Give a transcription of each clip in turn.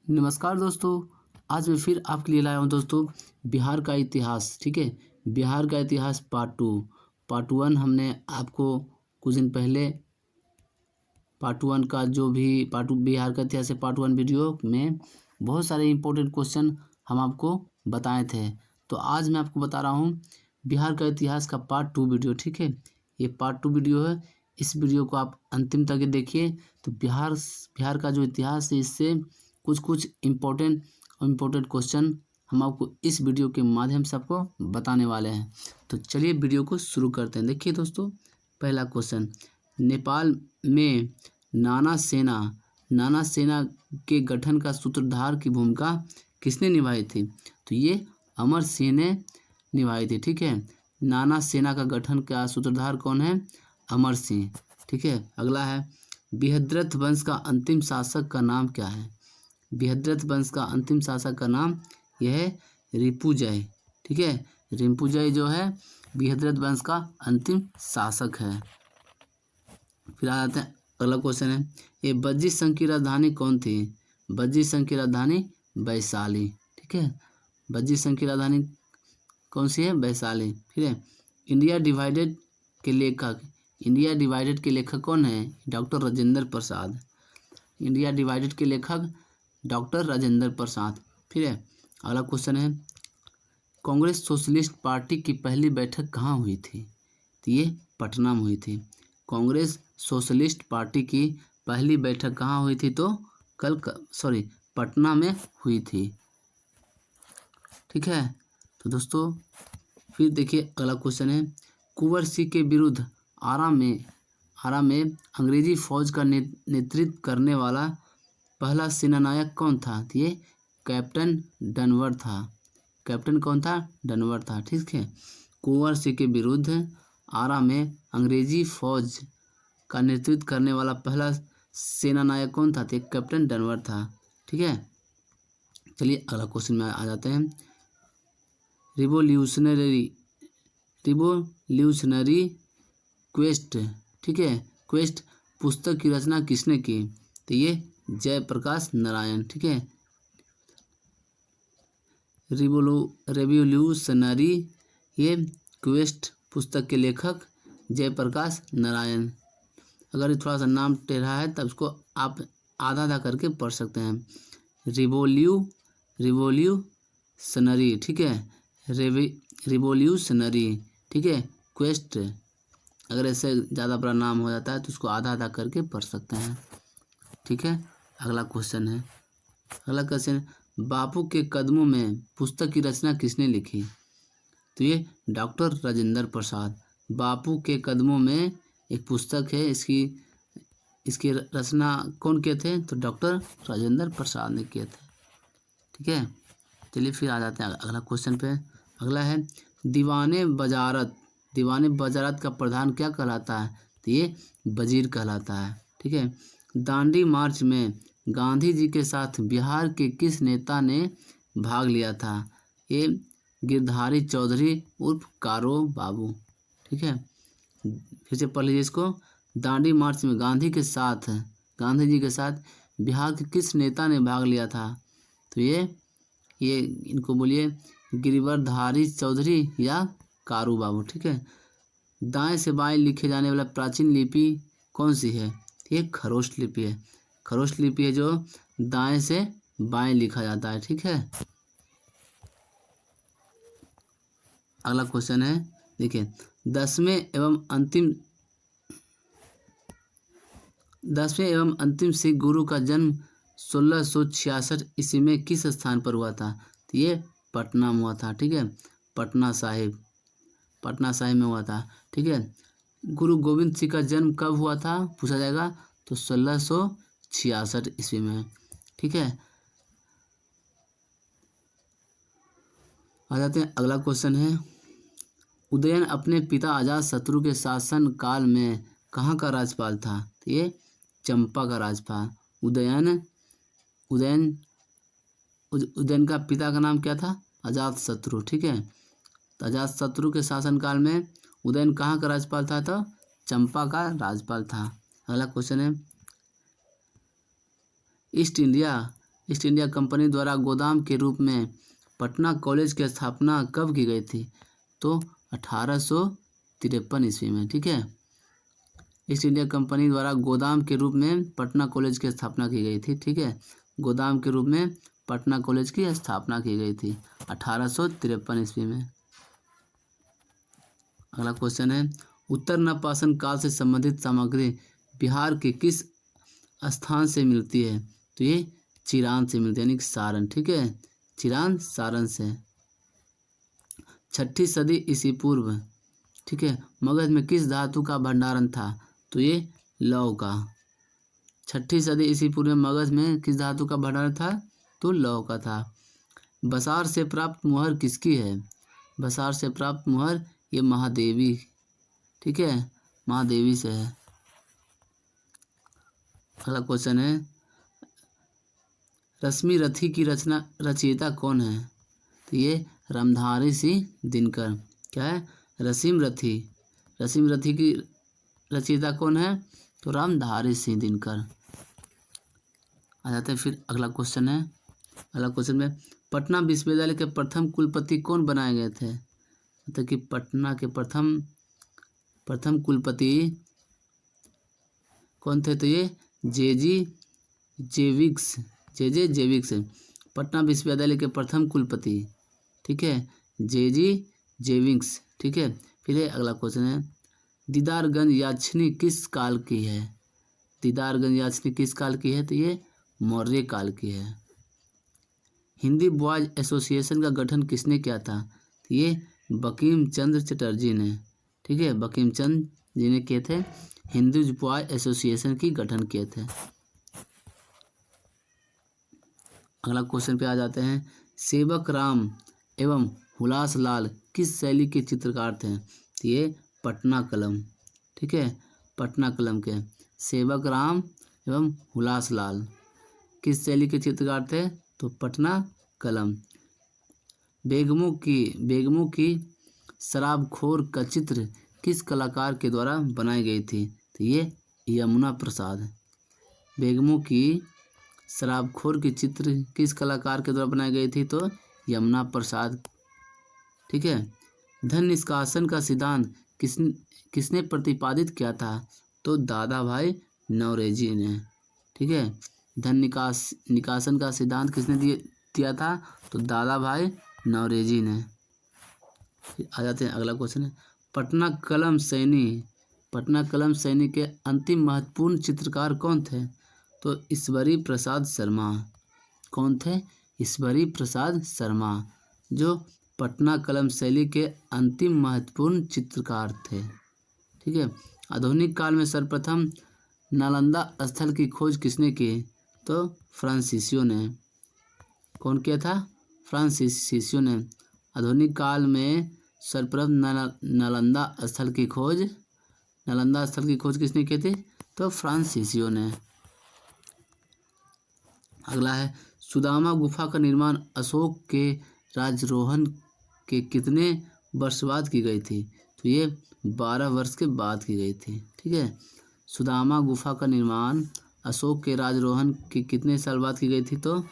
नमस्कार दोस्तों। आज मैं फिर आपके लिए लाया हूँ दोस्तों बिहार का इतिहास। ठीक है, बिहार का इतिहास पार्ट वन हमने आपको कुछ दिन पहले पार्ट वन का जो भी बिहार का इतिहास है पार्ट वन वीडियो में बहुत सारे इंपॉर्टेंट क्वेश्चन हम आपको बताए थे। तो आज मैं आपको बता रहा हूँ बिहार का इतिहास का पार्ट टू वीडियो। ठीक है, ये पार्ट टू वीडियो है। इस वीडियो को आप अंतिम तक देखिए। तो बिहार का जो इतिहास है इससे कुछ कुछ इम्पोर्टेंट क्वेश्चन हम आपको इस वीडियो के माध्यम से आपको बताने वाले हैं। तो चलिए वीडियो को शुरू करते हैं। देखिए दोस्तों, पहला क्वेश्चन, नेपाल में नाना सेना के गठन का सूत्रधार की भूमिका किसने निभाई थी? तो ये अमर सिंह ने निभाई थी। ठीक है, नाना सेना का गठन का सूत्रधार कौन है? अमर सिंह। ठीक है, अगला है, बृहद्रथ वंश का अंतिम शासक का नाम क्या है? बृहद्रथ वंश का अंतिम शासक का नाम यह है रिपुंजय। ठीक है, रिपुंजय जो है बृहद्रथ वंश का अंतिम शासक है। फिर आ जाते हैं, अगला क्वेश्चन है, ये बज्जी संघ की राजधानी कौन थी? बज्जी संघ की राजधानी वैशाली। ठीक है, बज्जी संघ की राजधानी कौन सी है? वैशाली। फिर है, इंडिया डिवाइडेड के लेखक कौन है? Doctor Rajendra Prasad. India divided के लेखक डॉक्टर राजेंद्र प्रसाद। फिर है, अगला क्वेश्चन है, कांग्रेस सोशलिस्ट पार्टी की पहली बैठक कहाँ हुई थी? तो ये पटना में हुई थी। कांग्रेस सोशलिस्ट पार्टी की पहली बैठक कहाँ हुई थी? तो पटना में हुई थी। ठीक है, तो दोस्तों फिर देखिए अगला क्वेश्चन है, कुंवर सिंह के विरुद्ध आरा में अंग्रेजी फौज का नेतृत्व करने वाला पहला सेनानायक कौन था? तो ये कैप्टन डनवर था। कैप्टन कौन था? डनवर था। ठीक है, कुंवर सिंह के विरुद्ध आरा में अंग्रेजी फौज का नेतृत्व करने वाला पहला सेनानायक कौन था? तो कैप्टन डनवर था। ठीक है, चलिए अगला क्वेश्चन में आ जाते हैं, रिवोल्यूशनरी क्वेस्ट। ठीक है, क्वेस्ट पुस्तक की रचना किसने की? तो ये जयप्रकाश नारायण। ठीक है, रेवोल्यूशनरी ये क्वेस्ट पुस्तक के लेखक जयप्रकाश नारायण। अगर ये थोड़ा सा नाम टेढ़ा है तब इसको आप आधा आधा करके पढ़ सकते हैं। रिवोल्यूशनरी। ठीक है, रिवोल्यूशनरी। ठीक है, क्वेस्ट। अगर ऐसे ज़्यादा बड़ा नाम हो जाता है तो उसको आधा आधा करके पढ़ सकते हैं। ठीक है, अगला क्वेश्चन है, बापू के कदमों में पुस्तक की रचना किसने लिखी? तो ये डॉक्टर राजेंद्र प्रसाद। बापू के कदमों में एक पुस्तक है, इसकी रचना कौन किए थे? तो डॉक्टर राजेंद्र प्रसाद ने किए थे। ठीक है, चलिए फिर आ जाते हैं अगला क्वेश्चन पे। अगला है, दीवाने बजारत का प्रधान क्या कहलाता है? तो ये वजीर कहलाता है। ठीक है, दांडी मार्च में गांधी जी के साथ बिहार के किस नेता ने भाग लिया था? ये गिरधारी चौधरी उर्फ कारो बाबू। ठीक है, फिर से पढ़ लीजिए इसको, दांडी मार्च में गांधी जी के साथ बिहार के किस नेता ने भाग लिया था? तो ये इनको बोलिए गिरिवरधारी चौधरी या कारू बाबू। ठीक है, दाएं से बाएं लिखे जाने वाला प्राचीन लिपि कौन सी है? ये खरोष्ट लिपि है। खरोष्ट लिपि है जो दाएं से बाएं लिखा जाता है। ठीक है, अगला क्वेश्चन है, देखिए, 10वें एवं अंतिम सिख गुरु का जन्म 1666 ईस्वी में किस स्थान पर हुआ था? तो ये पटना में हुआ था। ठीक है, पटना साहिब में हुआ था। ठीक है, गुरु गोविंद सिंह का जन्म कब हुआ था पूछा जाएगा? तो 1666 ईस्वी में। ठीक है, आ जाते हैं अगला क्वेश्चन है, उदयन अपने पिता अजातशत्रु के शासन काल में कहाँ का राज्यपाल था? तो ये चंपा का राज्यपाल। उदयन का पिता का नाम क्या था? अजातशत्रु। ठीक है, तो अजातशत्रु के शासनकाल में उदयन कहाँ का राज्यपाल था? तो चंपा का राज्यपाल था। अगला क्वेश्चन है, east India east India company द्वारा गोदाम के रूप में पटना कॉलेज की स्थापना कब की गई थी? तो 1853 ईस्वी में। ठीक है, ईस्ट इंडिया कंपनी द्वारा गोदाम के रूप में पटना कॉलेज की स्थापना की गई थी। ठीक है, गोदाम के रूप में पटना कॉलेज की स्थापना की गई थी 1853 ईस्वी में। अगला क्वेश्चन है, उत्तर नवपाषाण काल से संबंधित सामग्री बिहार के किस स्थान से मिलती है? तो ये चिरान से मिलती है, यानी कि सारण। ठीक है, चिरान सारण से। 6ठी सदी ईसा पूर्व, ठीक है, मगध में किस धातु का भंडारण था? तो ये लौह का। 6ठी सदी ईसा पूर्व में मगध में किस धातु का भंडारण था? तो लौह का था। बसार से प्राप्त मुहर किसकी है? बसार से प्राप्त मुहर ये महादेवी, ठीक है, महादेवी से है। अगला क्वेश्चन है, रश्मि रथी की रचयिता कौन है? तो ये रामधारी सिंह दिनकर। क्या है? रश्मि रथी की रचयिता कौन है? तो रामधारी सिंह दिनकर। आ जाते हैं फिर अगला क्वेश्चन है। अगला क्वेश्चन में पटना विश्वविद्यालय के प्रथम कुलपति कौन बनाए गए थे? मतलब कि पटना के प्रथम कुलपति कौन थे? तो ये जे जे जेविक्स पटना विश्वविद्यालय के प्रथम कुलपति। ठीक है, जेविक्स। ठीक है, फिर अगला क्वेश्चन है, दीदारगंज याचनी किस काल की है? दीदारगंज याचनी किस काल की है? तो ये मौर्य काल की है। हिंदी बॉयज एसोसिएशन का गठन किसने किया था? तो ये बंकिम चंद्र चटर्जी ने। ठीक है, बंकिम चंद्र जी ने किए थे, हिंदू बॉयज एसोसिएशन की गठन किए थे। अगला क्वेश्चन पे आ जाते हैं, सेवक राम एवं हुलास लाल किस शैली के चित्रकार थे? तो ये पटना कलम। ठीक है, पटना कलम के सेवक राम एवं हुलास लाल किस शैली के चित्रकार थे? तो पटना कलम। बेगमों की शराबखोर का चित्र किस कलाकार के द्वारा बनाई गई थी? तो ये यमुना प्रसाद। बेगमों की शराबखोर की चित्र किस कलाकार के द्वारा बनाई गई थी? तो यमुना प्रसाद। ठीक है, धन निष्कासन का सिद्धांत किसने प्रतिपादित किया था? तो दादा भाई नौरोजी ने। ठीक है, धन निकासन का सिद्धांत किसने दिया था? तो दादा भाई नौरोजी ने। आ जाते हैं अगला क्वेश्चन है, पटना कलम सैनी के अंतिम महत्वपूर्ण चित्रकार कौन थे? तो ईश्वरी प्रसाद शर्मा। कौन थे? ईश्वरी प्रसाद शर्मा, जो पटना कलम शैली के अंतिम महत्वपूर्ण चित्रकार थे। ठीक है, आधुनिक काल में सर्वप्रथम नालंदा स्थल की खोज किसने की? तो फ्रांसीसियो ने। कौन किया था? फ्रांसीसियो ने। आधुनिक काल में सर्वप्रथम नालंदा स्थल की खोज किसने की थी? तो फ्रांसीसियो ने। अगला है, सुदामा गुफा का निर्माण अशोक के राजरोहण के कितने वर्ष बाद की गई थी? तो ये 12 वर्ष के बाद की गई थी। ठीक है, सुदामा गुफा का निर्माण अशोक के राजरोहण के कितने साल बाद की गई थी? तो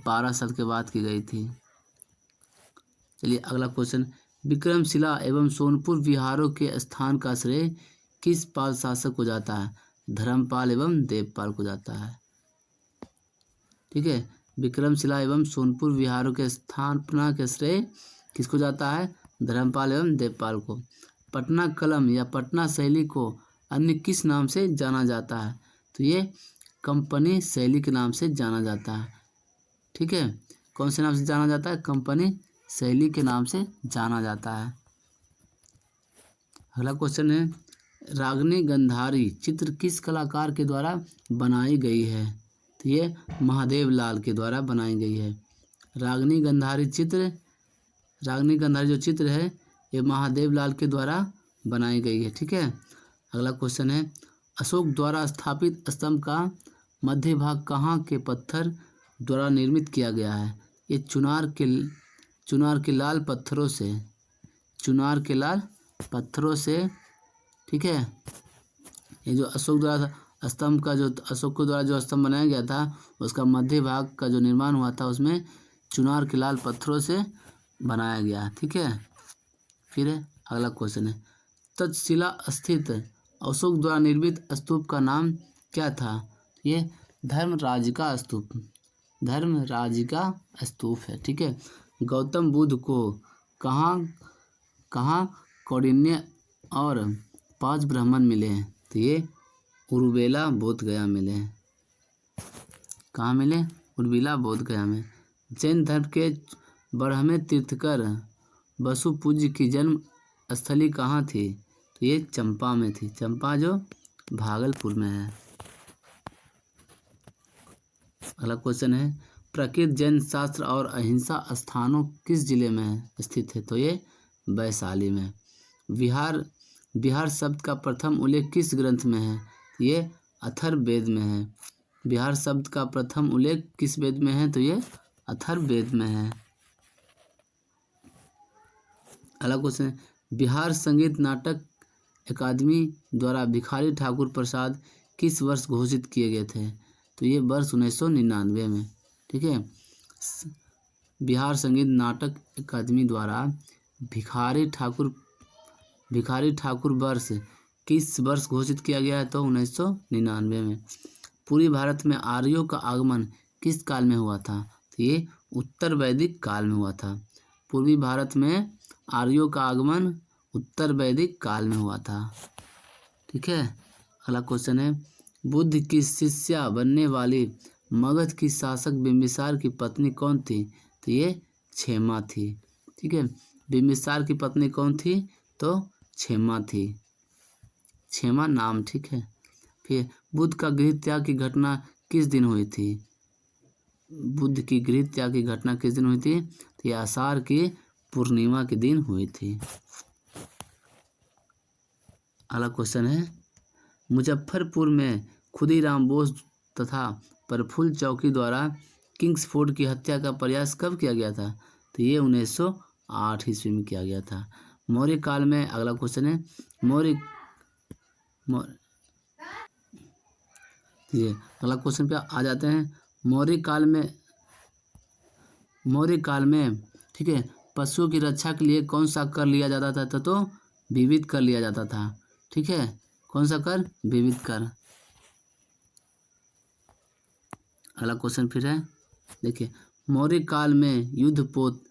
12 साल के बाद की गई थी। चलिए अगला क्वेश्चन, विक्रमशिला एवं सोनपुर विहारों के स्थान का श्रेय किस पाल शासक को जाता है? धर्मपाल एवं देवपाल को जाता है। ठीक है, विक्रमशिला एवं सोनपुर विहारों के स्थापना के श्रेय किसको जाता है? धर्मपाल एवं देवपाल को। पटना कलम या पटना शैली को अन्य किस नाम से जाना जाता है? तो ये कंपनी शैली के नाम से जाना जाता है। ठीक है, कौन से नाम से जाना जाता है? कंपनी शैली के नाम से जाना जाता है। अगला क्वेश्चन है, रागनी गंधारी चित्र किस कलाकार के द्वारा बनाई गई है? तो ये महादेव लाल के द्वारा बनाई गई है। रागनी गंधारी जो चित्र है ये महादेव लाल के द्वारा बनाई गई है। ठीक है, अगला क्वेश्चन है, अशोक द्वारा स्थापित स्तंभ का मध्य भाग कहाँ के पत्थर द्वारा निर्मित किया गया है? ये चुनार के लाल पत्थरों से। ठीक है, ये जो अशोक द्वारा स्तंभ का जो अशोक के द्वारा जो स्तंभ बनाया गया था उसका मध्य भाग का जो निर्माण हुआ था उसमें चुनार के लाल पत्थरों से बनाया गया। ठीक है, फिर अगला क्वेश्चन है, तक्षशिला स्थित अशोक द्वारा निर्मित स्तूप का नाम क्या था? ये धर्मराजिका स्तूप, धर्मराजिका स्तूप है। ठीक है, गौतम बुद्ध को कहाँ कहाँ कौंडिन्य और 5 ब्राह्मण मिले हैं? तो ये उर्मिला बोध गया मिले हैं। कहाँ मिले? उर्मिला बोध गया में। जैन धर्म के ब्रह्मे तीर्थकर बसु पूज्य की जन्म स्थली कहाँ थी? तो ये चंपा में थी, चंपा जो भागलपुर में है। अगला क्वेश्चन है, प्रकृत जैन शास्त्र और अहिंसा स्थानों किस जिले में स्थित है? तो ये वैशाली में। बिहार शब्द का प्रथम उल्लेख किस ग्रंथ में है? ये अथर्ववेद में है। बिहार शब्द का प्रथम उल्लेख किस वेद में है? तो ये अथर्ववेद में है। अगला क्वेश्चन है, बिहार संगीत नाटक अकादमी द्वारा भिखारी ठाकुर प्रसाद किस वर्ष घोषित किए गए थे? तो ये वर्ष 1999 में। ठीक है, बिहार संगीत नाटक अकादमी द्वारा भिखारी ठाकुर वर्ष किस वर्ष घोषित किया गया है? तो 1999 में। पूर्वी भारत में आर्यों का आगमन किस काल में हुआ था? तो ये उत्तर वैदिक काल में हुआ था। पूर्वी भारत में आर्यों का आगमन उत्तर वैदिक काल में हुआ था। ठीक है, अगला क्वेश्चन है, बुद्ध की शिष्या बनने वाली मगध की शासक बिंबिसार की पत्नी कौन थी? तो ये क्षेमा थी। ठीक है, बिंबिसार की पत्नी कौन थी? तो क्षेमा थी, क्षेमा नाम। ठीक है, फिर बुद्ध का गृह त्याग की घटना किस दिन हुई थी? बुद्ध की गृह त्याग की घटना किस दिन हुई थी? तो ये आषाढ़ की पूर्णिमा के दिन हुई थी। अगला क्वेश्चन है, मुजफ्फरपुर में खुदीराम बोस तथा प्रफुल्ल चौकी द्वारा किंग्सफोर्ड की हत्या का प्रयास कब किया गया था? तो ये 1908 ईस्वी में किया गया था। मौर्य काल में। अगला क्वेश्चन है, अगला क्वेश्चन पे आ जाते हैं। मौर्य काल में ठीक है, पशुओं की रक्षा के लिए कौन सा कर लिया जाता था? तो विविध कर लिया जाता था। ठीक है, कौन सा कर? विविध कर। अगला क्वेश्चन फिर है, देखिए, मौर्य काल में युद्ध पोत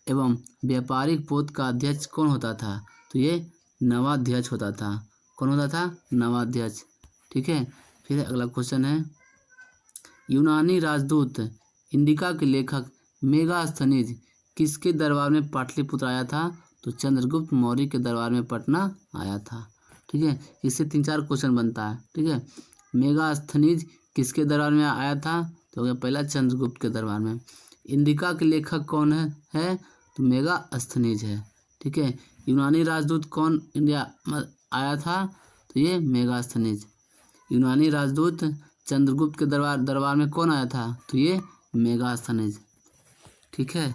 एवं व्यापारिक पोत का अध्यक्ष कौन होता था? तो ये नवाध्यक्ष होता था। कौन होता था? नवाध्यक्ष। ठीक है, फिर अगला क्वेश्चन है, यूनानी राजदूत इंडिका के लेखक मेगास्थनीज किसके दरबार में पाटलिपुत्र आया था? तो चंद्रगुप्त मौर्य के दरबार में पटना आया था। ठीक है, इससे 3-4 क्वेश्चन बनता है। ठीक है, मेगास्थनीज किसके दरबार में आया था? तो हो गया पहला चंद्रगुप्त के दरबार में। इंडिका के लेखक कौन है? तो मेगास्थनीज है। ठीक है, यूनानी राजदूत कौन इंडिया में आया था? तो ये मेगास्थनीज। यूनानी राजदूत चंद्रगुप्त के दरबार में कौन आया था? तो ये मेगास्थनीज। ठीक है,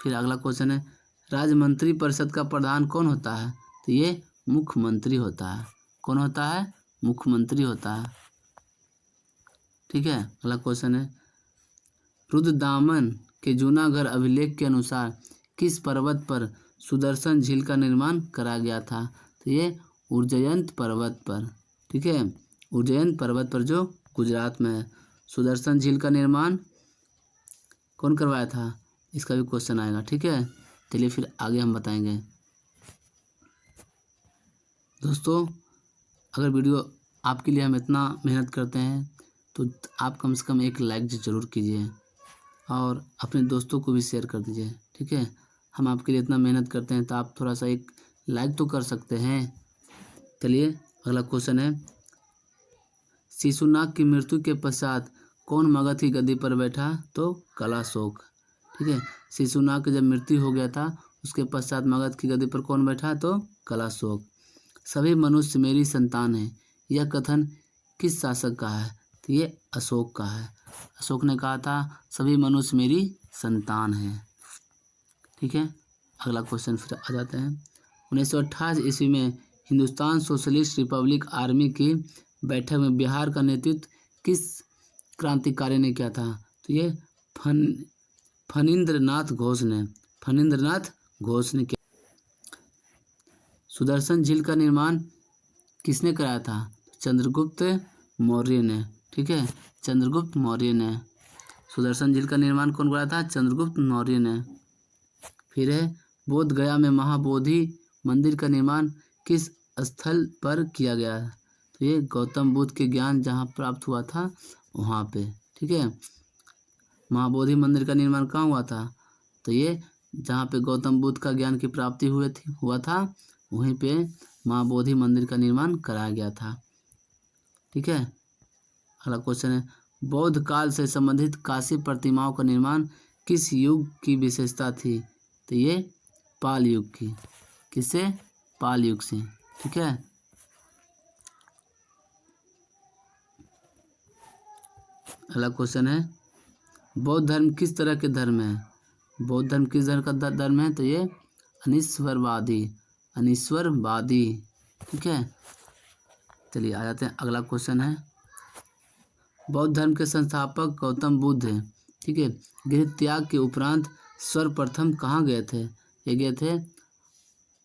फिर अगला क्वेश्चन है, राजमंत्री परिषद का प्रधान कौन होता है? तो ये मुख्यमंत्री होता है। कौन होता है? मुख्यमंत्री होता है। ठीक है, अगला क्वेश्चन है, रुद्रदामन के जूनागढ़ अभिलेख के अनुसार किस पर्वत पर सुदर्शन झील का निर्माण कराया गया था? तो ये उज्जैन पर्वत पर। ठीक है, उज्जैन पर्वत पर जो गुजरात में है। सुदर्शन झील का निर्माण कौन करवाया था? इसका भी क्वेश्चन आएगा। ठीक है, चलिए फिर आगे हम बताएंगे। दोस्तों, अगर वीडियो आपके लिए हम इतना मेहनत करते हैं तो आप कम से कम एक लाइक ज़रूर कीजिए और अपने दोस्तों को भी शेयर कर दीजिए। ठीक है, हम आपके लिए इतना मेहनत करते हैं तो आप थोड़ा सा एक लाइक तो कर सकते हैं। चलिए अगला क्वेश्चन है, शिशुनाग की मृत्यु के पश्चात कौन मगध की गद्दी पर बैठा? तो कलाशोक। ठीक है, शिशुनाग की जब मृत्यु हो गया था उसके पश्चात मगध की गद्दी पर कौन बैठा? तो कलाशोक। सभी मनुष्य मेरी संतान है, यह कथन किस शासक का है? तो ये अशोक का है। अशोक ने कहा था सभी मनुष्य मेरी संतान है। ठीक है, अगला क्वेश्चन फिर आ जाते हैं। 1928 ईस्वी में हिंदुस्तान सोशलिस्ट रिपब्लिक आर्मी की बैठक में बिहार का नेतृत्व किस क्रांतिकारी ने किया था? तो ये फणींद्रनाथ घोष ने किया। सुदर्शन झील का निर्माण किसने कराया था? चंद्रगुप्त मौर्य ने। ठीक है, चंद्रगुप्त मौर्य ने। सुदर्शन झील का निर्माण कौन कराया था? चंद्रगुप्त मौर्य ने। फिर है बोध गया में महाबोधि मंदिर का निर्माण किस स्थल पर किया गया? तो ये गौतम बुद्ध के ज्ञान जहाँ प्राप्त हुआ था वहाँ पे। ठीक है, महाबोधि मंदिर का निर्माण कहाँ हुआ था? तो ये जहाँ पे गौतम बुद्ध का ज्ञान की प्राप्ति हुआ था वहीं पे महाबोधि मंदिर का निर्माण कराया गया था। ठीक है, अगला क्वेश्चन है बौद्ध काल से संबंधित काशी प्रतिमाओं का निर्माण किस युग की विशेषता थी? तो ये पाल युग की। किससे? पाल युग से। ठीक है, अगला क्वेश्चन है बौद्ध धर्म किस तरह के धर्म है? बौद्ध धर्म किस तरह का धर्म है? तो ये अनीश्वरवादी। ठीक है, चलिए आ जाते हैं। अगला क्वेश्चन है बौद्ध धर्म के संस्थापक गौतम बुद्ध हैं। ठीक है, गृह त्याग के उपरांत सर्वप्रथम कहाँ गए थे? ये गए थे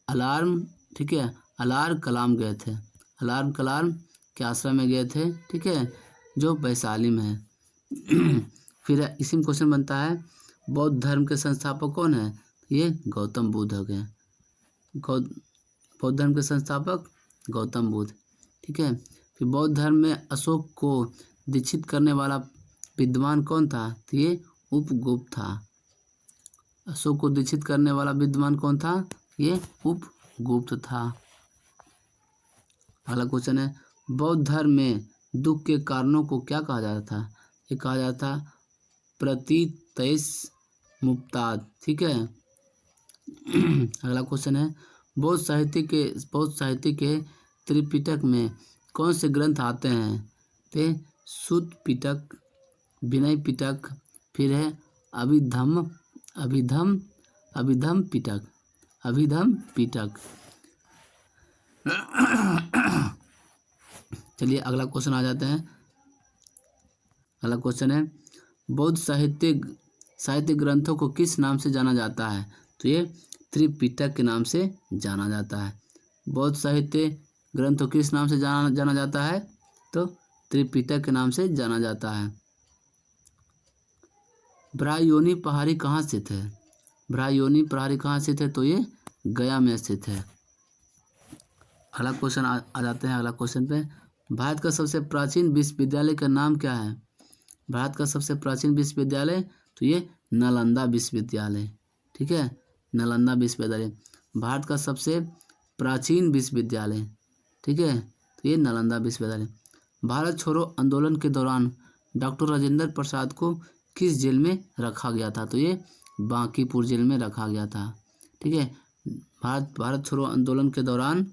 अलार्म। ठीक है, अलार कलाम गए थे। अलार्म कलाम के आश्रम में गए थे। ठीक है, जो वैशाली में है। फिर इसी में क्वेश्चन बनता है बौद्ध धर्म के संस्थापक कौन है? ये गौतम बुद्ध हो गए। बौद्ध धर्म के संस्थापक गौतम बुद्ध। ठीक है, फिर बौद्ध धर्म में अशोक को दीक्षित करने वाला विद्वान कौन था? तो ये उपगुप्त था। अशोक को दीक्षित करने वाला विद्वान कौन था? ये उपगुप्त था। अगला क्वेश्चन है बौद्ध धर्म में दुख के कारणों को क्या कहा जाता था? ये कहा जाता प्रतितैष मुक्ताद। ठीक है, अगला क्वेश्चन है बौद्ध साहित्य के त्रिपिटक में कौन से ग्रंथ आते हैं? ते सुत्त पिटक, विनय पिटक, फिर है अभिधम पिटक। चलिए अगला क्वेश्चन आ जाते हैं। अगला क्वेश्चन है बौद्ध साहित्य ग्रंथों को किस नाम से जाना जाता है? तो ये त्रिपिटक के नाम से जाना जाता है। बौद्ध साहित्य ग्रंथों किस नाम से जाना जाता है? तो त्रिपिटक के नाम से जाना जाता है। भ्रायोनी पहाड़ी कहाँ स्थित है? भ्रायोनी पहाड़ी कहाँ स्थित है? तो ये गया में स्थित है। अगला क्वेश्चन आ जाते हैं। अगला क्वेश्चन पे भारत का सबसे प्राचीन विश्वविद्यालय का नाम क्या है? भारत का सबसे प्राचीन विश्वविद्यालय तो ये नालंदा विश्वविद्यालय। ठीक है, नालंदा विश्वविद्यालय भारत का सबसे प्राचीन विश्वविद्यालय। ठीक है, तो ये नालंदा विश्वविद्यालय। भारत छोड़ो आंदोलन के दौरान डॉक्टर राजेंद्र प्रसाद को किस जेल में रखा गया था? तो ये बांकीपुर जेल में रखा गया था। ठीक है, भारत छोड़ो आंदोलन के दौरान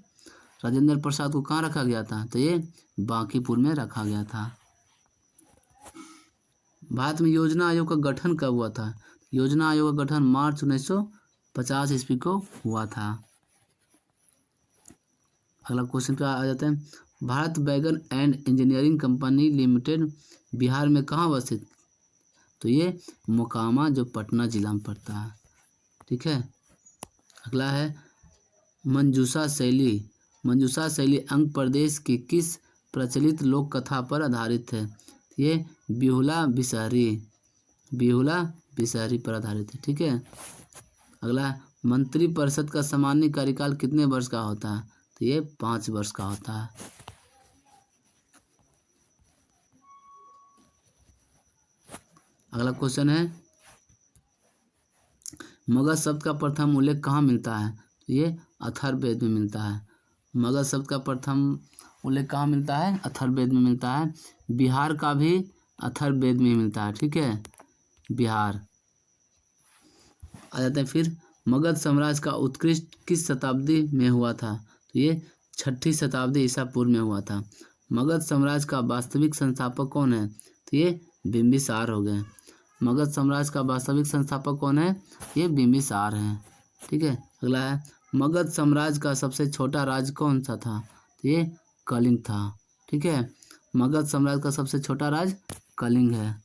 राजेंद्र प्रसाद को कहाँ रखा गया था? तो ये बांकीपुर में रखा गया था। भारत में योजना आयोग का गठन कब हुआ था? योजना आयोग का गठन मार्च 1950 ईस्वी को हुआ था। अगला क्वेश्चन पे आ जाते हैं Bharat wagon and engineering company limited Bihar में कहाँ अवस्थित? तो ये मोकामा जो पटना जिला में पड़ता है। ठीक है, अगला है मंजूषा शैली अंग प्रदेश की किस प्रचलित लोक कथा पर आधारित है? ये बिहुला बिसहरी पर आधारित है। ठीक है, अगला मंत्रिपरिषद का सामान्य कार्यकाल कितने वर्ष का होता है? तो ये 5 वर्ष का होता है। अगला क्वेश्चन है मगध शब्द का प्रथम उल्लेख कहाँ मिलता है? तो ये अथर्ववेद में मिलता है। मगध शब्द का प्रथम उल्लेख कहाँ मिलता है? अथर्ववेद में मिलता है। बिहार का भी अथर्ववेद में मिलता है। ठीक है, बिहार। आ जाते हैं फिर मगध साम्राज्य का उत्कृष्ट किस शताब्दी में हुआ था? तो ये 6ठी शताब्दी ईसा पूर्व में हुआ था। मगध साम्राज्य का वास्तविक संस्थापक कौन है? तो ये बिंबिसार हो गए। मगध साम्राज्य का वास्तविक संस्थापक कौन है? ये बिंबिसार हैं। ठीक है, अगला है मगध साम्राज्य का सबसे छोटा राज्य कौन सा था? तो ये कलिंग था। ठीक ठीक है। मगध साम्राज्य का सबसे छोटा राज्य कलिंग है।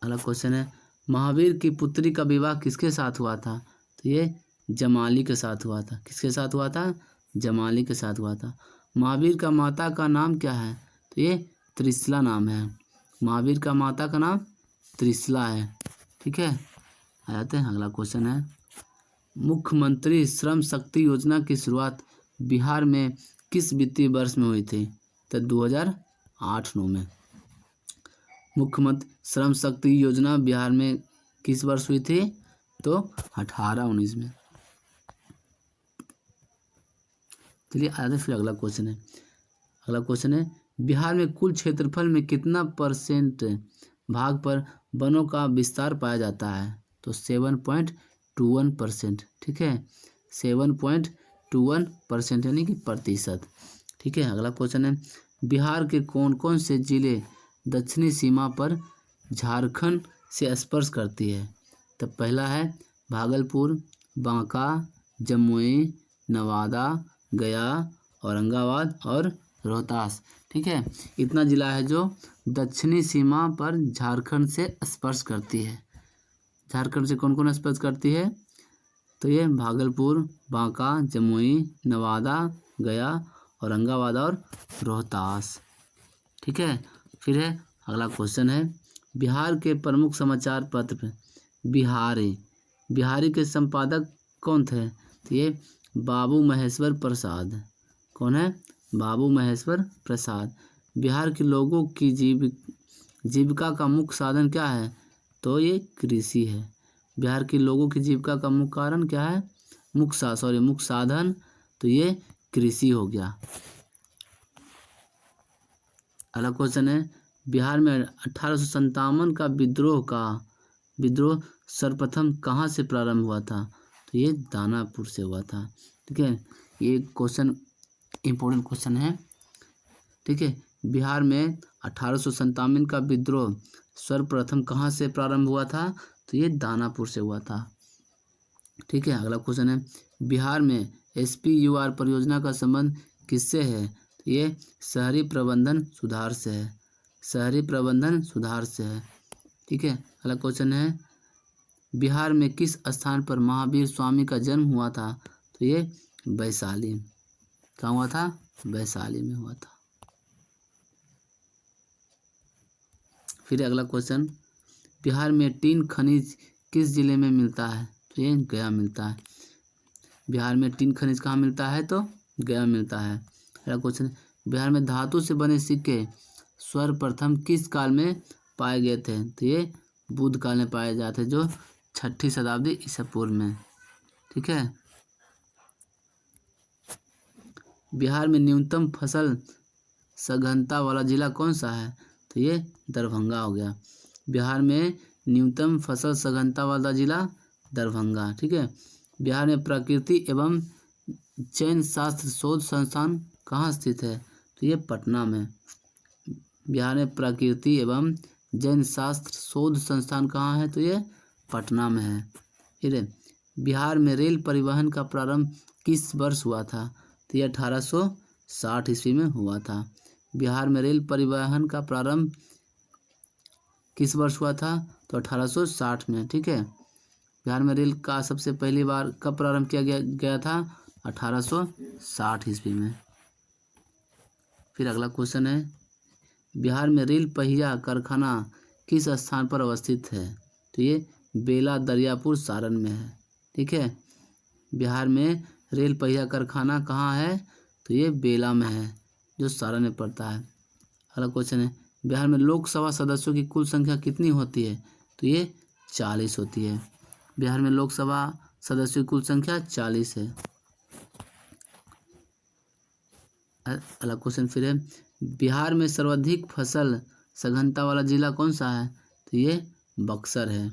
अगला क्वेश्चन है, महावीर की पुत्री का विवाह किसके साथ हुआ था? तो ये जमाली के साथ हुआ था। किसके साथ हुआ था? जमाली के साथ हुआ था। महावीर का माता का नाम क्या है? तो ये त्रिशला नाम है। महावीर का माता का नाम त्रिशला है। ठीक है, आ जाते हैं अगला क्वेश्चन है, मुख्यमंत्री श्रम शक्ति योजना की शुरुआत बिहार में किस वित्तीय वर्ष में हुई थी? तो 2008-9 में। मुख्यमंत्री श्रम शक्ति योजना बिहार में किस वर्ष हुई थी? तो 18-19 में। चलिए आगे फिर अगला क्वेश्चन है। अगला क्वेश्चन है, बिहार में कुल क्षेत्रफल में कितना % भाग पर वनों का विस्तार पाया जाता है? तो 7.21%। ठीक है, 7.21% यानी कि प्रतिशत। ठीक है, अगला क्वेश्चन है, बिहार के कौन कौन से जिले दक्षिणी सीमा पर झारखंड से स्पर्श करती है? तो पहला है भागलपुर, बांका, जमुई, नवादा, गया, औरंगाबाद और रोहतास। ठीक है, इतना जिला है जो दक्षिणी सीमा पर झारखंड से स्पर्श करती है। झारखंड से कौन कौन स्पर्श करती है? तो ये भागलपुर, बांका, जमुई, नवादा, गया, औरंगाबाद और रोहतास। ठीक है, फिर है अगला क्वेश्चन है, बिहार के प्रमुख समाचार पत्र बिहारी के संपादक कौन थे? तो ये बाबू महेश्वर प्रसाद। कौन है? बाबू महेश्वर प्रसाद। बिहार के लोगों की जीविका का मुख्य साधन क्या है? तो ये कृषि है। बिहार के लोगों की जीविका का मुख्य कारण क्या है? मुख्य साधन तो ये कृषि हो गया। अगला क्वेश्चन है, बिहार में 1857 का विद्रोह सर्वप्रथम कहाँ से प्रारंभ हुआ था? तो ये दानापुर से हुआ था। ठीक है, ये क्वेश्चन इम्पोर्टेंट क्वेश्चन है। ठीक है, बिहार में 1857 का विद्रोह सर्वप्रथम कहाँ से प्रारंभ हुआ था? तो ये दानापुर से हुआ था। ठीक है, अगला क्वेश्चन है, बिहार में SPUR परियोजना का संबंध किससे है? तो ये शहरी प्रबंधन सुधार से है। शहरी प्रबंधन सुधार से है। ठीक है, अगला क्वेश्चन है, बिहार में किस स्थान पर महावीर स्वामी का जन्म हुआ था? तो ये वैशाली। कहाँ हुआ था? वैशाली में हुआ था। फिर अगला क्वेश्चन, बिहार में टीन खनिज किस जिले में मिलता है? तो ये गया मिलता है। बिहार में टीन खनिज कहाँ मिलता है? तो गया मिलता है। अगला क्वेश्चन, बिहार में धातु से बने सिक्के सर्वप्रथम किस काल में पाए गए थे? तो ये बुद्ध काल में पाए जाते, जो 6ठी शताब्दी ईसा पूर्व में। ठीक है, बिहार में न्यूनतम फसल सघनता वाला जिला कौन सा है? तो ये दरभंगा हो गया। बिहार में न्यूनतम फसल सघनता वाला जिला दरभंगा। ठीक है, बिहार में प्रकृति एवं जैन शास्त्र शोध संस्थान कहाँ स्थित है? तो ये पटना में। बिहार में प्रकृति एवं जैन शास्त्र शोध संस्थान कहाँ है? तो ये पटना में है। फिर बिहार में रेल परिवहन का प्रारंभ किस वर्ष हुआ था? तो ये 1860 ईस्वी में हुआ था। बिहार में रेल परिवहन का प्रारंभ किस वर्ष हुआ था? तो 1860 में। ठीक है, बिहार में रेल का सबसे पहली बार कब प्रारंभ किया गया था? 1860 ईस्वी में। फिर अगला क्वेश्चन है, बिहार में रेल पहिया कारखाना किस स्थान पर अवस्थित है? तो ये बेला दरियापुर सारण में है। ठीक है, बिहार में रेल पहिया कारखाना कहाँ है? तो ये बेला में है, जो सारण में पड़ता है। अगला क्वेश्चन है, बिहार में लोकसभा सदस्यों की कुल संख्या कितनी होती है? तो ये 40 होती है। बिहार में लोकसभा सदस्यों की कुल संख्या 40 है। अगला क्वेश्चन फिर है, बिहार में सर्वाधिक फसल सघनता वाला जिला कौन सा है? तो ये बक्सर है।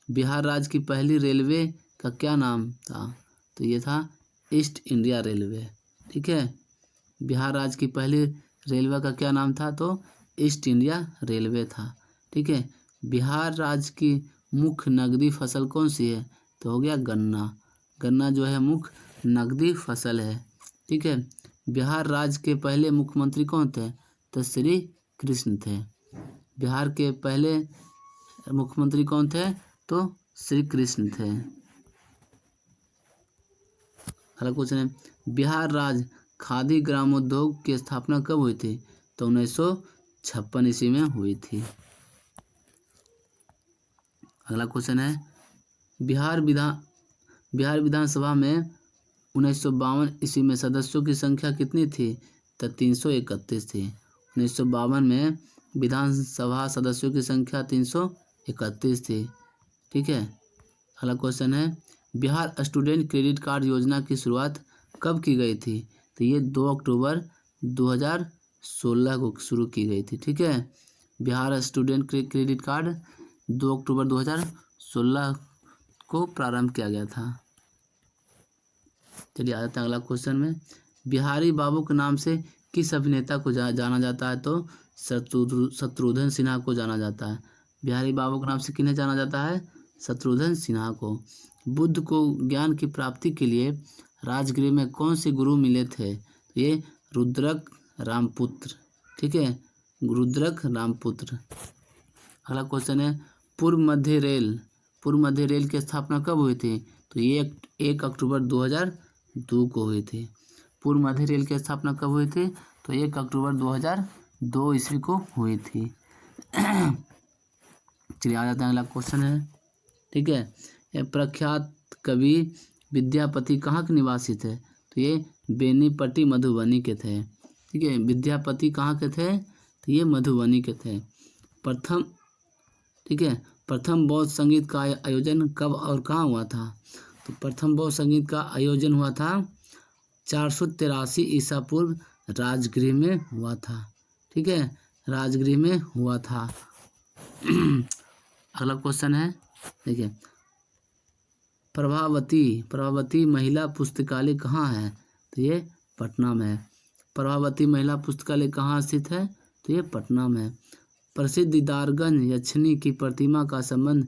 बिहार राज्य की पहली रेलवे का क्या नाम था? तो ये था ईस्ट इंडिया रेलवे। ठीक है, बिहार राज्य की पहली रेलवे का क्या नाम था? तो ईस्ट इंडिया रेलवे था। ठीक है, बिहार राज्य की मुख्य नगदी फसल कौन सी है? तो हो गया गन्ना। गन्ना जो है मुख्य नगदी फसल है। ठीक है, बिहार राज्य के पहले मुख्यमंत्री कौन थे? तो श्री कृष्ण थे। बिहार के पहले मुख्यमंत्री कौन थे? तो श्री कृष्ण थे। अगला क्वेश्चन है, बिहार राज्य खादी ग्रामोद्योग की स्थापना कब हुई थी? तो 1956 ईस्वी में हुई थी। अगला क्वेश्चन है, बिहार विधानसभा में 1952 ईस्वी में सदस्यों की संख्या कितनी थी? तो 331 थी। 1952 में विधानसभा सदस्यों की संख्या 331 थी। ठीक है। अगला क्वेश्चन है, बिहार स्टूडेंट क्रेडिट कार्ड योजना की शुरुआत कब की गई थी? तो ये 2 अक्टूबर 2016 को शुरू की गई थी। ठीक है। बिहार स्टूडेंट क्रेडिट कार्ड 2 अक्टूबर 2016 को प्रारंभ किया गया था। चलिए आ जाते हैं अगला क्वेश्चन में, बिहारी बाबू के नाम से किस अभिनेता को जाना जाता है? तो शत्रुघ्न सिन्हा को जाना जाता है। बिहारी बाबू के नाम से किन्हें जाना जाता है? शत्रुघ्न सिन्हा को। बुद्ध को ज्ञान की प्राप्ति के लिए राजगृह में कौन से गुरु मिले थे? ये रुद्रक रामपुत्र। ठीक है, रुद्रक रामपुत्र। अगला क्वेश्चन है, पूर्व मध्य रेल की स्थापना कब हुई थी? तो ये 1 अक्टूबर 2002 को हुई थी। पूर्व मध्य रेल की स्थापना कब हुई थी? तो 1 अक्टूबर 2002 ईस्वी को हुई थी। चलिए आ जाते हैं, अगला क्वेश्चन है। ठीक है, ये प्रख्यात कवि विद्यापति कहाँ के निवासी थे? तो ये बेनीपट्टी मधुबनी के थे। ठीक है, विद्यापति कहाँ के थे? तो ये मधुबनी के थे। प्रथम बौद्ध संगीत का आयोजन कब और कहाँ हुआ था? तो प्रथम बौद्ध संगीत का आयोजन हुआ था 483 ईसा पूर्व राजगृह में हुआ था। ठीक है, राजगृह में हुआ था। अगला क्वेश्चन है, देखिए, प्रभावती महिला पुस्तकालय कहाँ है? तो ये पटना में है। प्रभावती महिला पुस्तकालय कहाँ स्थित है? तो ये पटना में है। प्रसिद्ध दीदारगंज यक्षिणी की प्रतिमा का संबंध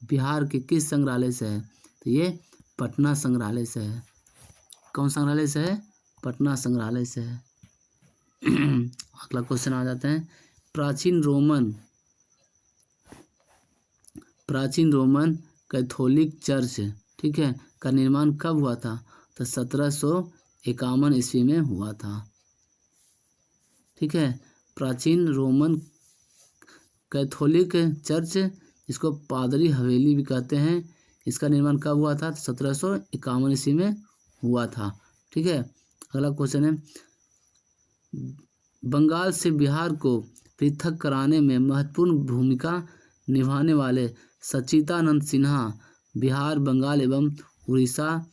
बिहार के किस संग्रहालय से है? तो ये पटना संग्रहालय से है। कौन संग्रहालय से है? पटना संग्रहालय से है। अगला क्वेश्चन आ जाते हैं, प्राचीन रोमन कैथोलिक चर्च, ठीक है, का निर्माण कब हुआ था? तो 1751 ईस्वी में हुआ था। ठीक है, प्राचीन रोमन कैथोलिक चर्च, जिसको पादरी हवेली भी कहते हैं, इसका निर्माण कब हुआ था? 1751 ईस्वी में हुआ था। ठीक है। अगला क्वेश्चन है, बंगाल से बिहार को पृथक कराने में महत्वपूर्ण भूमिका निभाने वाले सच्चिदानंद सिन्हा बिहार, बंगाल एवं उड़ीसा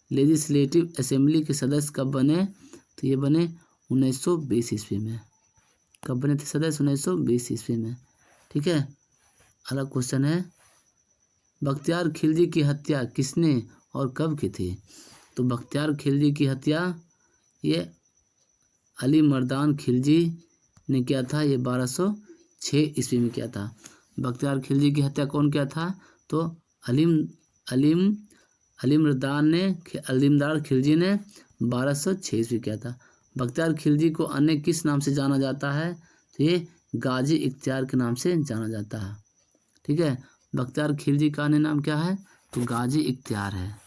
लेजिस्लेटिव असेंबली के सदस्य कब बने? तो ये बने 1920 ईस्वी में। कब बने थे सदस्य? 1920 ईस्वी में। ठीक है। अगला क्वेश्चन है, बख्तियार खिलजी की हत्या किसने और कब की थी? तो बख्तियार खिलजी की हत्या ये अली मर्दान खिलजी ने किया था। ये 1206 ईस्वी में किया था। बख्तियार खिलजी की हत्या कौन किया था? तो अलीमदार खिलजी ने 1206 ईस्वी किया था। बख्तियार खिलजी को अन्य किस नाम से जाना जाता है? तो ये गाजी इख्तियार के नाम से जाना जाता है। ठीक है, बख्तियार खिलजी का अन्य नाम क्या है? तो गाजी इख्तियार है।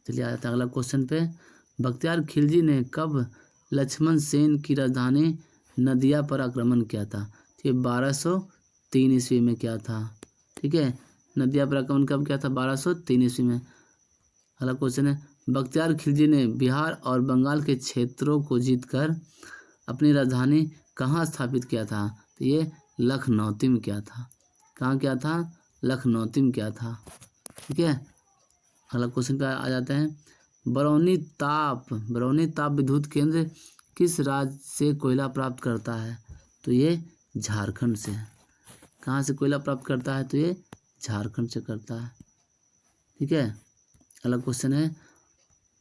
चलिए आ जाता है अगला क्वेश्चन पे, बख्तियार खिलजी ने कब लक्ष्मण सेन की राजधानी नदिया पर आक्रमण किया था? तो ये 1203 ईस्वी में किया था। ठीक है, नदिया पर आक्रमण कब किया था? 1203 ईस्वी में। अगला क्वेश्चन है, बख्तियार खिलजी ने बिहार और बंगाल के क्षेत्रों को जीतकर अपनी राजधानी कहाँ स्थापित किया था? तो ये लखनऊ में किया था। कहाँ किया था? लखनऊ में किया था। ठीक है। अगला क्वेश्चन पे आ जाते हैं, बरौनी ताप विद्युत केंद्र किस राज्य से कोयला प्राप्त करता है? तो ये झारखंड से। कहाँ से कोयला प्राप्त करता है? तो ये झारखंड से करता है। ठीक है। अगला क्वेश्चन है,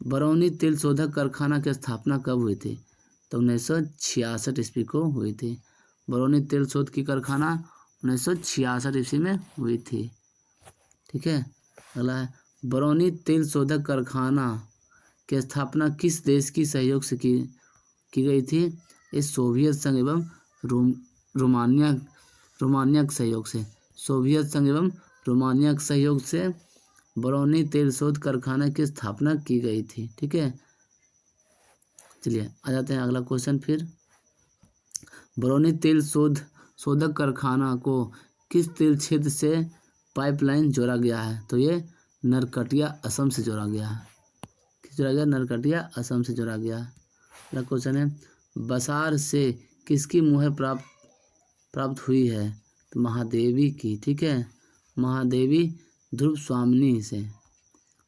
बरौनी तेल शोधक कारखाना की स्थापना कब हुई थी? तो 1966 ईस्वी को हुई थी। बरौनी तेल शोध की कारखाना 1966 ईस्वी में हुई थी। ठीक है। अगला है बरौनी तेल शोधक कारखाना की स्थापना किस देश की सहयोग से की गई थी? ये सोवियत संघ एवं रोमानिया रोमानिया के सहयोग से, सोवियत संघ एवं रोमानिया के सहयोग से बरौनी तेल शोध कारखाना की स्थापना की गई थी। ठीक है, चलिए आ जाते हैं अगला क्वेश्चन फिर। बरौनी तेल शोधक कारखाना को किस तेल क्षेत्र से पाइपलाइन जोड़ा गया है? तो ये नरकटिया असम से जोड़ा गया है। किस जोड़ा गया? नरकटिया असम से जोड़ा गया है। अगला क्वेश्चन है बसार से किसकी मुहर प्राप्त हुई है? तो महादेवी की। ठीक है, महादेवी ध्रुव स्वामिनी से।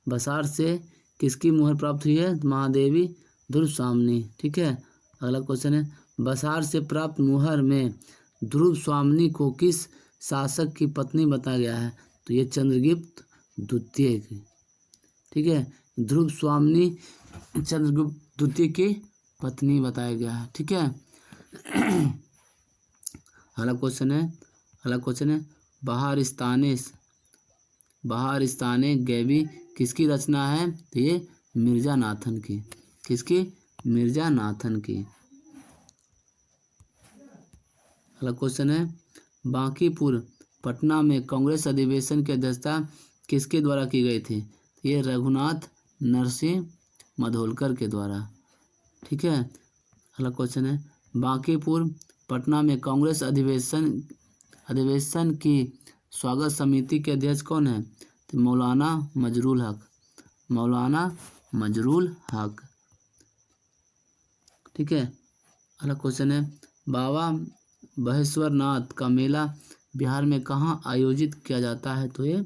बसार से किसकी मुहर प्राप्त हुई है? महादेवी ध्रुव स्वामिनी। ठीक है, अगला क्वेश्चन है बसार से प्राप्त मुहर में ध्रुव स्वामिनी को किस शासक की पत्नी बताया गया है? तो ये चंद्रगुप्त द्वितीय की। ठीक है, ध्रुव स्वामिनी चंद्रगुप्त द्वितीय की पत्नी बताया गया है। ठीक है, अगला क्वेश्चन है बहारिस्ताने गैबी किसकी रचना है? तो ये मिर्जा नाथन की। किसकी? मिर्जा नाथन की। अगला क्वेश्चन है बांकीपुर पटना में कांग्रेस अधिवेशन की अध्यक्षता किसके द्वारा की गई थी? ये रघुनाथ नरसिंह मधोलकर के द्वारा। ठीक है, अगला क्वेश्चन है बांकीपुर पटना में कांग्रेस अधिवेशन की स्वागत समिति के अध्यक्ष कौन है? तो मौलाना मजरूल हक। ठीक है, अगला क्वेश्चन है बाबा बहेश्वरनाथ का मेला बिहार में कहाँ आयोजित किया जाता है? तो ये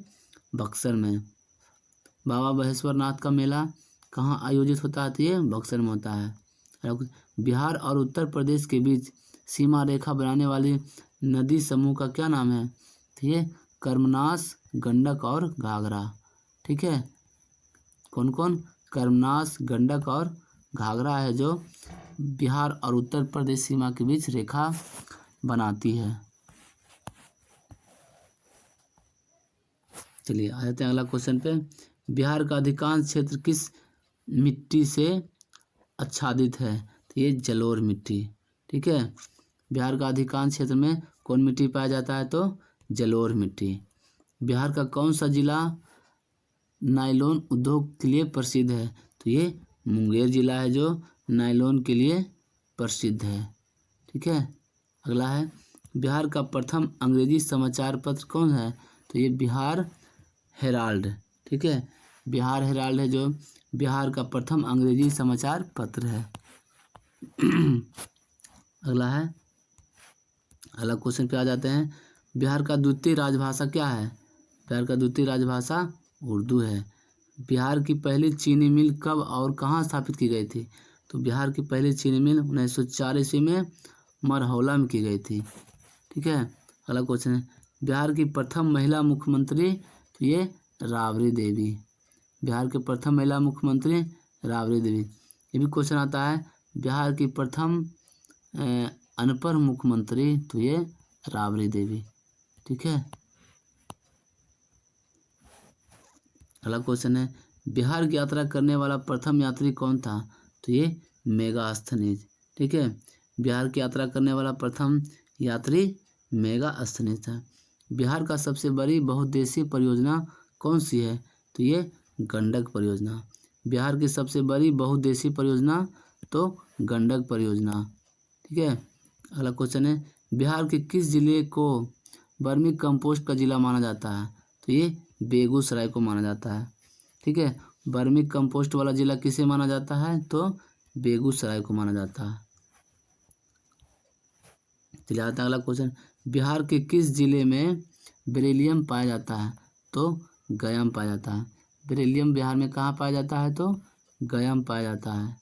बक्सर में। बाबा बहेश्वरनाथ का मेला कहाँ आयोजित होता है? तो ये बक्सर में होता है। बिहार और उत्तर प्रदेश के बीच सीमा रेखा बनाने वाली नदी समूह का क्या नाम है? तो ये कर्मनास, गंडक और घाघरा। ठीक है, कौन कौन? कर्मनास, गंडक और घाघरा है जो बिहार और उत्तर प्रदेश सीमा के बीच रेखा बनाती है। चलिए आ जाते हैं अगला क्वेश्चन पे। बिहार का अधिकांश क्षेत्र किस मिट्टी से आच्छादित है? तो ये जलोढ़ मिट्टी। ठीक है, बिहार का अधिकांश क्षेत्र में कौन मिट्टी पाया जाता है? तो जलोढ़ मिट्टी। बिहार का कौन सा जिला नायलॉन उद्योग के लिए प्रसिद्ध है? तो ये मुंगेर जिला है जो नायलॉन के लिए प्रसिद्ध है। ठीक है, अगला है बिहार का प्रथम अंग्रेजी समाचार पत्र कौन है? तो ये बिहार हेराल्ड। ठीक है, बिहार हेराल्ड है जो बिहार का प्रथम अंग्रेजी समाचार पत्र है। अगला क्वेश्चन पे आ जाते हैं। बिहार का द्वितीय राजभाषा क्या है? बिहार का द्वितीय राजभाषा उर्दू है। बिहार की पहली चीनी मिल कब और कहाँ स्थापित की गई थी? तो बिहार की पहली चीनी मिल 1904 ईस्वी में मरहौला में की गई थी। ठीक है, अगला क्वेश्चन है बिहार की प्रथम महिला मुख्यमंत्री? तो ये राबड़ी देवी। बिहार के प्रथम महिला मुख्यमंत्री राबड़ी देवी। ये भी क्वेश्चन आता है बिहार की प्रथम अनपढ़ मुख्यमंत्री? तो ये राबड़ी देवी। ठीक है, अगला क्वेश्चन है बिहार की यात्रा करने वाला प्रथम यात्री कौन था? तो ये मेगास्थनीज। ठीक है, बिहार की यात्रा करने वाला प्रथम यात्री मेगास्थनीज था। बिहार का सबसे बड़ी बहुउद्देशीय परियोजना कौन सी है? तो ये गंडक परियोजना। बिहार की सबसे बड़ी बहुउद्देशीय परियोजना तो गंडक परियोजना। ठीक है, अगला क्वेश्चन है बिहार के किस जिले को वर्मी कंपोस्ट का जिला माना जाता है? तो ये बेगूसराय को माना जाता है। ठीक है, वर्मी कंपोस्ट वाला जिला किसे माना जाता है? तो बेगूसराय को माना जाता है। चलिए आता है अगला क्वेश्चन बिहार के किस जिले में बेरिलियम पाया जाता है? तो गया में पाया जाता है। बेरिलियम बिहार में कहाँ पाया जाता है? तो गया में पाया जाता है।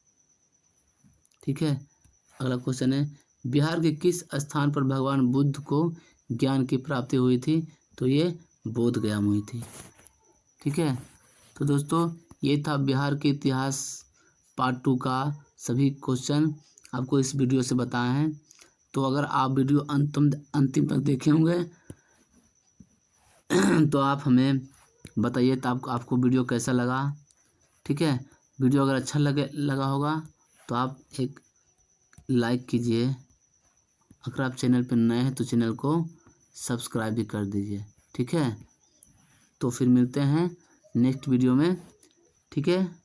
ठीक है, अगला क्वेश्चन है बिहार के किस स्थान पर भगवान बुद्ध को ज्ञान की प्राप्ति हुई थी? तो ये बोध गया में हुई थी। ठीक है, तो दोस्तों ये था बिहार के इतिहास पार्ट 2 का सभी क्वेश्चन आपको इस वीडियो से बताए हैं। तो अगर आप वीडियो अंतिम तक देखे होंगे तो आप हमें बताइए तो आपको वीडियो कैसा लगा। ठीक है, वीडियो अगर अच्छा लगा होगा तो आप एक लाइक कीजिए। अगर आप चैनल पर नए हैं तो चैनल को सब्सक्राइब भी कर दीजिए। ठीक है, तो फिर मिलते हैं नेक्स्ट वीडियो में। ठीक है।